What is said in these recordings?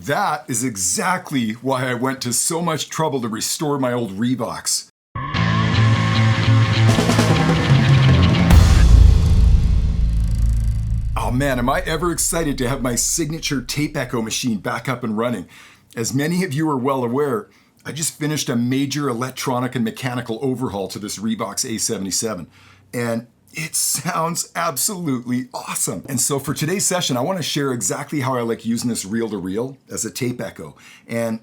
That is exactly why I went to so much trouble to restore my old Revox. Oh man, am I ever excited to have my signature tape echo machine back up and running. As many of you are well aware, I just finished a major electronic and mechanical overhaul to this Revox A77, and it sounds absolutely awesome. And so for today's session, I want to share exactly how I like using this reel-to-reel as a tape echo and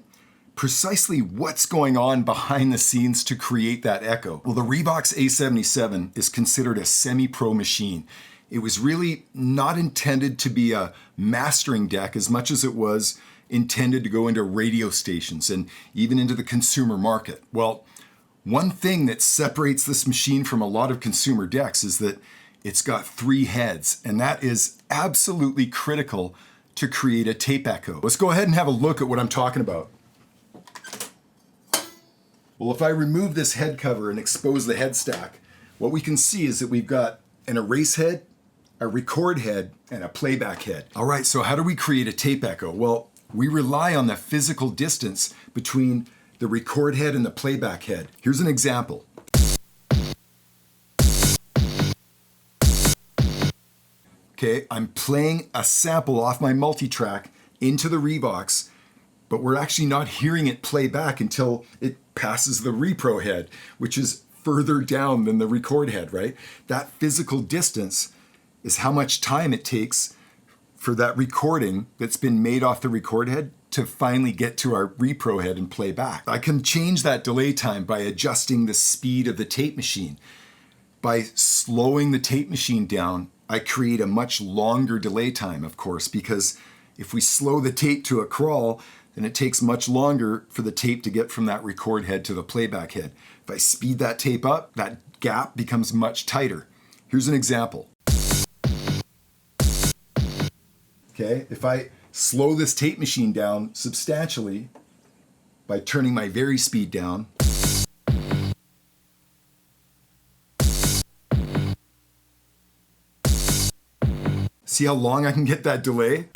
precisely what's going on behind the scenes to create that echo. Well, the Revox A77 is considered a semi-pro machine. It was really not intended to be a mastering deck as much as it was intended to go into radio stations and even into the consumer market. Well, one thing that separates this machine from a lot of consumer decks is that it's got 3 heads, and that is absolutely critical to create a tape echo. Let's go ahead and have a look at what I'm talking about. Well, if I remove this head cover and expose the head stack, what we can see is that we've got an erase head, a record head, and a playback head. All right, so how do we create a tape echo? Well, we rely on the physical distance between the record head and the playback head. Here's an example. Okay, I'm playing a sample off my multitrack into the Revox, but we're actually not hearing it play back until it passes the repro head, which is further down than the record head, right? That physical distance is how much time it takes for that recording that's been made off the record head to finally get to our repro head and play back. I can change that delay time by adjusting the speed of the tape machine. By slowing the tape machine down, I create a much longer delay time, of course, because if we slow the tape to a crawl, then it takes much longer for the tape to get from that record head to the playback head. If I speed that tape up, that gap becomes much tighter. Here's an example. Okay, if I slow this tape machine down substantially by turning my vari-speed down, see how long I can get that delay?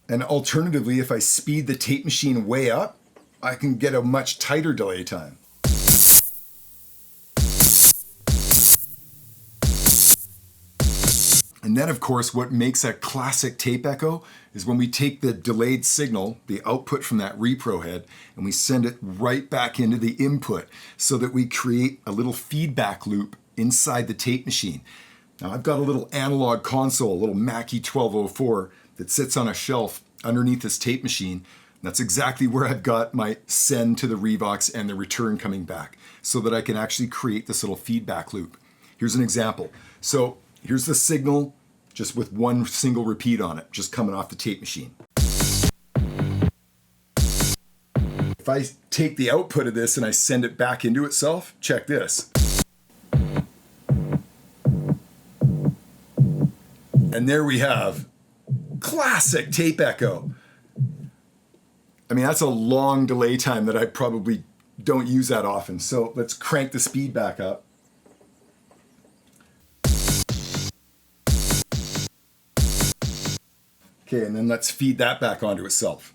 And alternatively, if I speed the tape machine way up, I can get a much tighter delay time. And then, of course, what makes a classic tape echo is when we take the delayed signal, the output from that repro head, and we send it right back into the input so that we create a little feedback loop inside the tape machine. Now, I've got a little analog console, a little mkIV that sits on a shelf underneath this tape machine. That's exactly where I've got my send to the Revox and the return coming back so that I can actually create this little feedback loop. Here's an example. So here's the signal just with one single repeat on it, just coming off the tape machine. If I take the output of this and I send it back into itself, check this. And there we have classic tape echo. I mean, that's a long delay time that I probably don't use that often. So let's crank the speed back up. Okay, and then let's feed that back onto itself.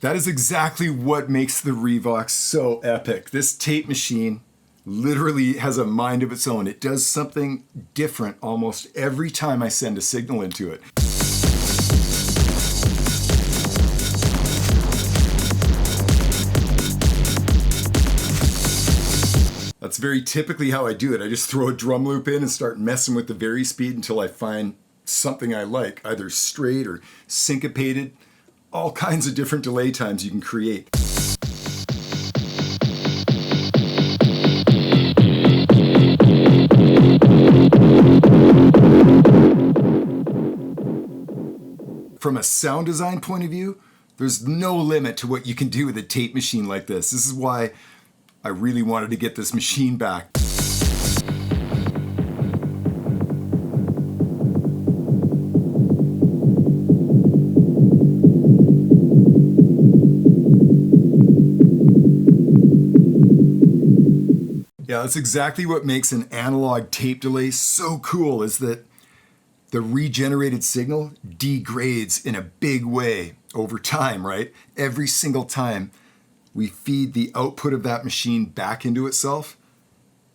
That is exactly what makes the Revox so epic. This tape machine literally has a mind of its own. It does something different almost every time I send a signal into it. That's very typically how I do it. I just throw a drum loop in and start messing with the vari-speed until I find something I like, either straight or syncopated. All kinds of different delay times you can create. From a sound design point of view, there's no limit to what you can do with a tape machine like this. This is why I really wanted to get this machine back. Yeah, that's exactly what makes an analog tape delay so cool, is that the regenerated signal degrades in a big way over time, right? Every single time we feed the output of that machine back into itself,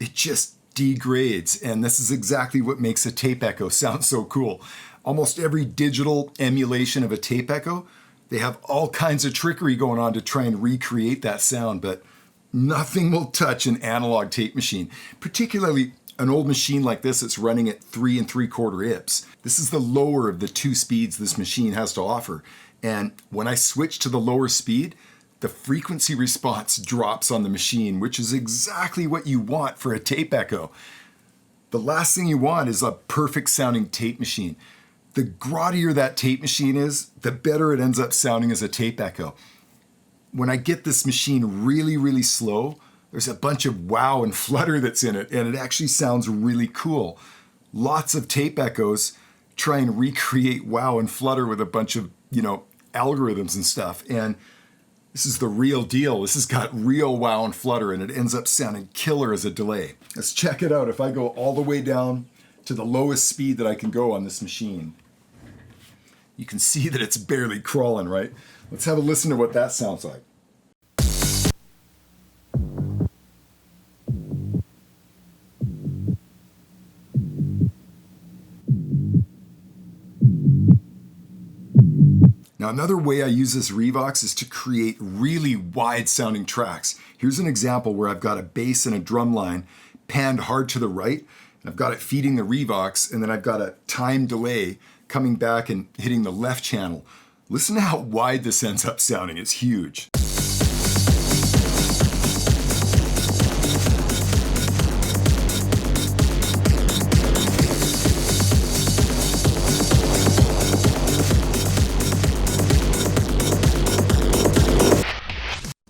it just degrades. And this is exactly what makes a tape echo sound so cool. Almost every digital emulation of a tape echo, they have all kinds of trickery going on to try and recreate that sound, but nothing will touch an analog tape machine, particularly an old machine like this that's running at 3 3/4 IPS. This is the lower of the two speeds this machine has to offer. And when I switch to the lower speed, the frequency response drops on the machine, which is exactly what you want for a tape echo. The last thing you want is a perfect sounding tape machine. The grottier that tape machine is, the better it ends up sounding as a tape echo. When I get this machine really, really slow, there's a bunch of wow and flutter that's in it, and it actually sounds really cool. Lots of tape echoes try and recreate wow and flutter with a bunch of, algorithms and stuff. And this is the real deal. This has got real wow and flutter, and it ends up sounding killer as a delay. Let's check it out. If I go all the way down to the lowest speed that I can go on this machine, you can see that it's barely crawling, right? Let's have a listen to what that sounds like. Now, another way I use this Revox is to create really wide sounding tracks. Here's an example where I've got a bass and a drum line panned hard to the right, and I've got it feeding the Revox, and then I've got a time delay coming back and hitting the left channel. Listen to how wide this ends up sounding. It's huge.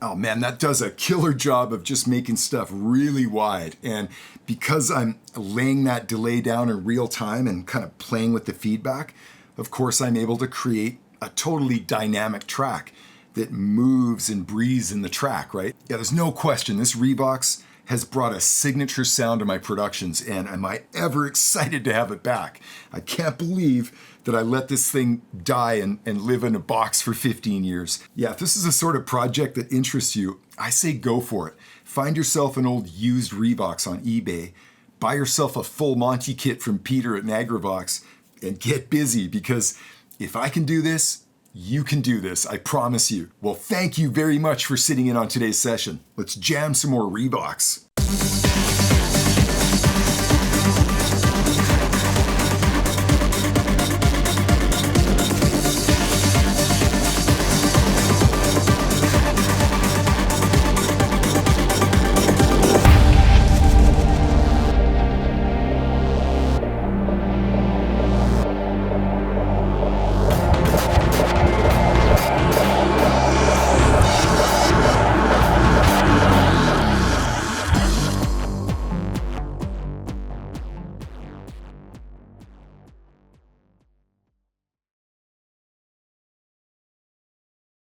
Oh man, that does a killer job of just making stuff really wide. And because I'm laying that delay down in real time and kind of playing with the feedback, of course I'm able to create a totally dynamic track that moves and breathes in the track, right? Yeah, there's no question this Revox has brought a signature sound to my productions, and am I ever excited to have it back. I can't believe that I let this thing die and live in a box for 15 years. Yeah, if this is a sort of project that interests you, I say go for it. Find yourself an old used Revox on eBay, buy yourself a full Monty kit from Peter at Nagravox, and get busy, because if I can do this, you can do this, I promise you. Well, thank you very much for sitting in on today's session. Let's jam some more Revox.